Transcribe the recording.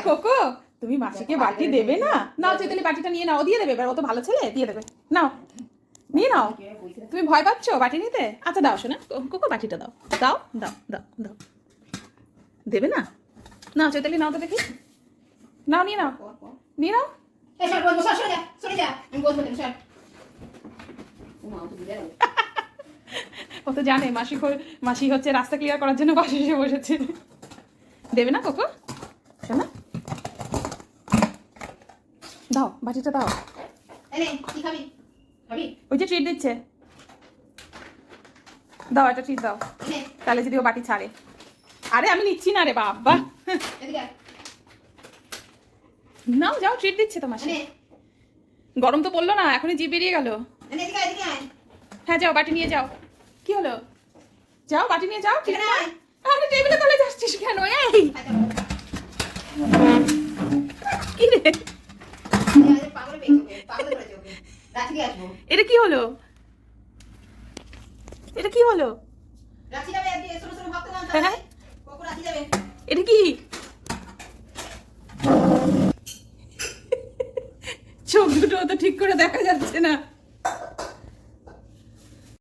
Cocoa তুমি মাসিকে বাটি দেবে না? নাও চৈতালি বাটিটা নিয়ে নাও, দিয়ে দেবে, এবার ও তো ভালো ছেলে, দিয়ে দেবে। নাও নিয়ে নাও। তুমি ভয় পাচ্ছ বাটি নিতে? আচ্ছা দাও শোনা, কোকো বাটিটা দাও, দাও দাও দাও দাও। দেবে না? নাও চৈতালি নাও তো দেখি, নাও নিয়ে নাও, নিয়ে নাও। ও তো জানে মাসি হচ্ছে রাস্তা ক্লিয়ার করার জন্য পাশে এসে বসেছে। দেবে না কোকো শোনা? দাও বাটিটা দাও। ওই যে ট্রিট দিচ্ছে, দাও একটা ট্রিট দাও, তাহলে যদি ও বাটি ছাড়ে। আরে আমি নিচ্ছি না রে বাবা, নাও যাও, ট্রিট দিচ্ছে তো মাসি। গরম তো পড়লো না, এখনই জিভ বেরিয়ে গেল। হ্যাঁ যাও বাটি নিয়ে যাও। কি হলো? যাও বাটি নিয়ে যাও। আরে টেবিলে তলে যাচ্ছিস কেন? এই কি রে, এটা কি হলো? এটা কি হলো? হ্যাঁ এটা কি? চোখ দুটো তো ঠিক করে দেখা যাচ্ছে না।